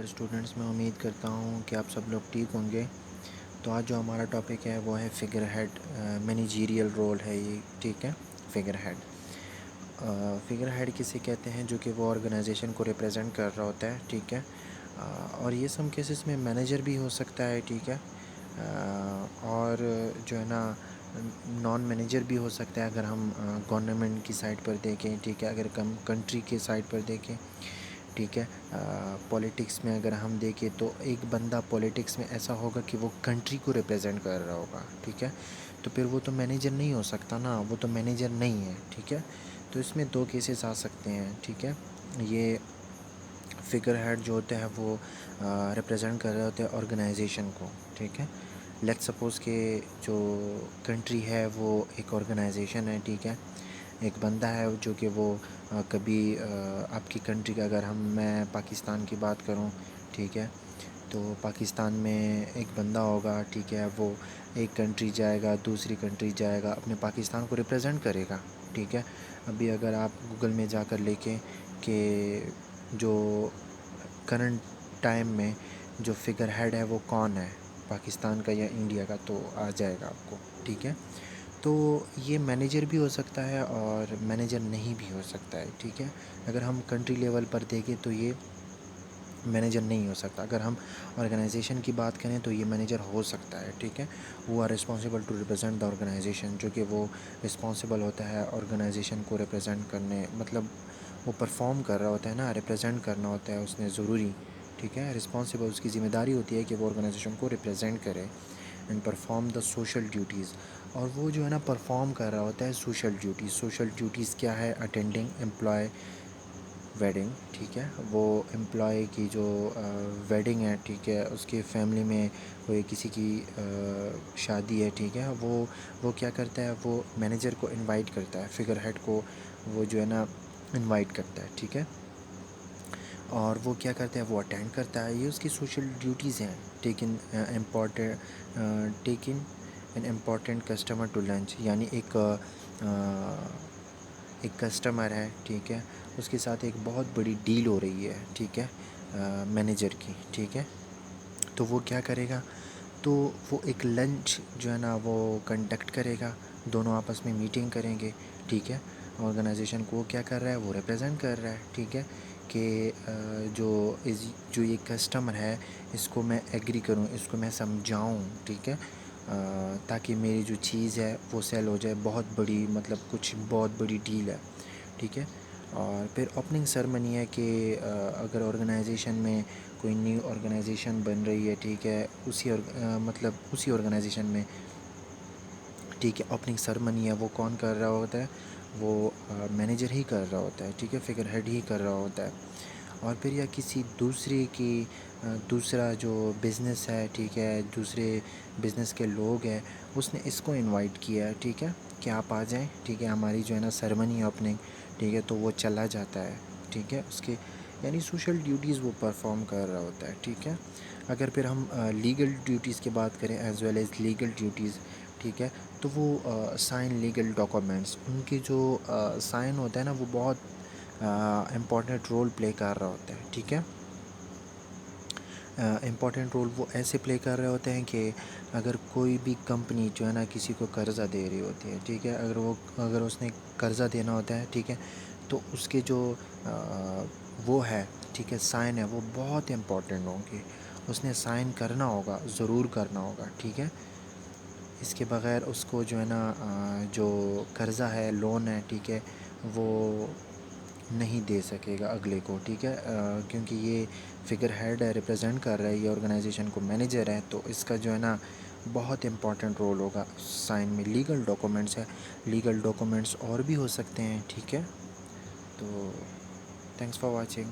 Students میں امید کرتا ہوں کہ آپ سب لوگ ٹھیک ہوں گے. تو آج جو ہمارا ٹاپک ہے وہ ہے فگر ہیڈ. مینیجیریل رول ہے یہ, ٹھیک ہے. فگر ہیڈ فگر ہیڈ کسے کہتے ہیں جو کہ وہ آرگنائزیشن کو ریپرزینٹ کر رہا ہوتا ہے, ٹھیک ہے. اور یہ سم کیسز میں مینیجر بھی ہو سکتا ہے, ٹھیک ہے. اور جو ہے نا نان مینیجر بھی ہو سکتا ہے اگر ہم گورنمنٹ کی سائڈ پر دیکھیں, ٹھیک ہے. اگر کنٹری کے سائڈ پر دیکھیں, ٹھیک ہے. پولیٹکس میں اگر ہم دیکھیں تو ایک بندہ پولیٹکس میں ایسا ہوگا کہ وہ کنٹری کو ریپرزینٹ کر رہا ہوگا, ٹھیک ہے. تو پھر وہ تو مینیجر نہیں ہو سکتا نا, وہ تو مینیجر نہیں ہے, ٹھیک ہے. تو اس میں دو کیسز آ سکتے ہیں, ٹھیک ہے. یہ فگر ہیڈ جو ہوتا ہے وہ ریپرزینٹ کر رہے ہوتے ہیں آرگنائزیشن کو, ٹھیک ہے. لیٹس سپوز کہ جو کنٹری ہے وہ ایک آرگنائزیشن ہے, ٹھیک ہے. ایک بندہ ہے جو کہ وہ کبھی آپ کی کنٹری کا, اگر میں پاکستان کی بات کروں, ٹھیک ہے. تو پاکستان میں ایک بندہ ہوگا, ٹھیک ہے. وہ ایک کنٹری جائے گا, دوسری کنٹری جائے گا, اپنے پاکستان کو ریپرزینٹ کرے گا, ٹھیک ہے. ابھی اگر آپ گوگل میں جا کر لکھیں کہ جو کرنٹ ٹائم میں جو فگر ہیڈ ہے وہ کون ہے, پاکستان کا یا انڈیا کا, تو آ جائے گا آپ کو, ٹھیک ہے. تو یہ مینیجر بھی ہو سکتا ہے اور مینیجر نہیں بھی ہو سکتا ہے, ٹھیک ہے. اگر ہم کنٹری لیول پر دیکھیں تو یہ مینیجر نہیں ہو سکتا. اگر ہم آرگنائزیشن کی بات کریں تو یہ مینیجر ہو سکتا ہے, ٹھیک ہے. وہ are responsible to represent the organisation, جو کہ وہ رسپانسبل ہوتا ہے آرگنائزیشن کو ریپرزینٹ کرنے, مطلب وہ پرفارم کر رہا ہوتا ہے نا, ریپرزینٹ کرنا ہوتا ہے اس نے ضروری, ٹھیک ہے. رسپانسبل اس کی ذمہ داری ہوتی ہے کہ وہ آرگنائزیشن کو ریپرزینٹ کرے and perform the social duties. اور وہ جو ہے نا پرفارم کر رہا ہوتا ہے سوشل ڈیوٹیز. سوشل ڈیوٹیز کیا ہے؟ اٹینڈنگ امپلائی ویڈنگ, ٹھیک ہے. وہ امپلائی کی جو ویڈنگ ہے, ٹھیک ہے, اس کی فیملی میں کوئی کسی کی شادی ہے, ٹھیک ہے. وہ کیا کرتا ہے, وہ مینیجر کو انوائٹ کرتا ہے, فگر ہیڈ کو وہ جو ہے نا انوائٹ کرتا ہے, ٹھیک ہے. اور وہ کیا کرتا ہے, وہ اٹینڈ کرتا ہے. یہ اس کی سوشل ڈیوٹیز ہیں. Taken an important customer to lunch, یعنی ایک کسٹمر ہے, ٹھیک ہے, اس کے ساتھ ایک بہت بڑی ڈیل ہو رہی ہے, ٹھیک ہے, مینیجر کی, ٹھیک ہے. تو وہ کیا کرے گا, تو وہ ایک لنچ جو ہے نا وہ کنڈکٹ کرے گا, دونوں آپس میں میٹنگ کریں گے, ٹھیک ہے. آرگنائزیشن کو وہ کیا کر رہا ہے, وہ ریپرزینٹ کر رہا ہے, ٹھیک ہے, کہ جو یہ کسٹمر ہے اس کو میں ایگری کروں, اس کو میں سمجھاؤں, ٹھیک ہے, تاکہ میری جو چیز ہے وہ سیل ہو جائے. بہت بڑی, مطلب کچھ بہت بڑی ڈیل ہے, ٹھیک ہے. اور پھر اوپننگ سرمنی ہے کہ اگر آرگنائزیشن میں کوئی نیو آرگنائزیشن بن رہی ہے, ٹھیک ہے, اسی آرگنائزیشن میں, ٹھیک ہے, اوپننگ سرمنی ہے وہ کون کر رہا ہوتا ہے, وہ مینیجر ہی کر رہا ہوتا ہے, ٹھیک ہے, فگر ہیڈ ہی کر رہا ہوتا ہے. اور پھر یا کسی دوسرا جو بزنس ہے, ٹھیک ہے, دوسرے بزنس کے لوگ ہیں, اس نے اس کو انوائٹ کیا ہے, ٹھیک ہے, کہ آپ آ جائیں, ٹھیک ہے, ہماری جو ہے نا سرمنی ہے اوپننگ, ٹھیک ہے. تو وہ چلا جاتا ہے, ٹھیک ہے, اس کے یعنی سوشل ڈیوٹیز وہ پرفارم کر رہا ہوتا ہے, ٹھیک ہے. اگر پھر ہم لیگل ڈیوٹیز کی بات کریں, as well as legal duties, ٹھیک ہے, تو وہ سائن لیگل ڈاکومنٹس, ان کے جو سائن ہوتا ہے نا وہ بہت امپورٹنٹ رول پلے کر رہا ہوتا ہے, ٹھیک ہے. امپورٹنٹ رول وہ ایسے پلے کر رہے ہوتے ہیں کہ اگر کوئی بھی کمپنی جو ہے نا کسی کو قرضہ دے رہی ہوتی ہے, ٹھیک ہے, اگر اس نے قرضہ دینا ہوتا ہے, ٹھیک ہے, تو اس کے جو وہ ہے, ٹھیک ہے, سائن ہے, وہ بہت امپورٹنٹ ہوں گے. اس نے سائن کرنا ہوگا, ضرور کرنا ہوگا, ٹھیک ہے. اس کے بغیر اس کو جو ہے نا جو قرضہ ہے, لون ہے, ٹھیک ہے, وہ نہیں دے سکے گا اگلے کو, ٹھیک ہے, کیونکہ یہ فگر ہیڈ ہے, ریپرزینٹ کر رہا ہے یہ آرگنائزیشن کو, مینیجر ہے, تو اس کا جو ہے نا بہت امپورٹنٹ رول ہوگا سائن میں. لیگل ڈاکومنٹس ہے, لیگل ڈاکومنٹس اور بھی ہو سکتے ہیں, ٹھیک ہے. تو تھینکس فار واچنگ.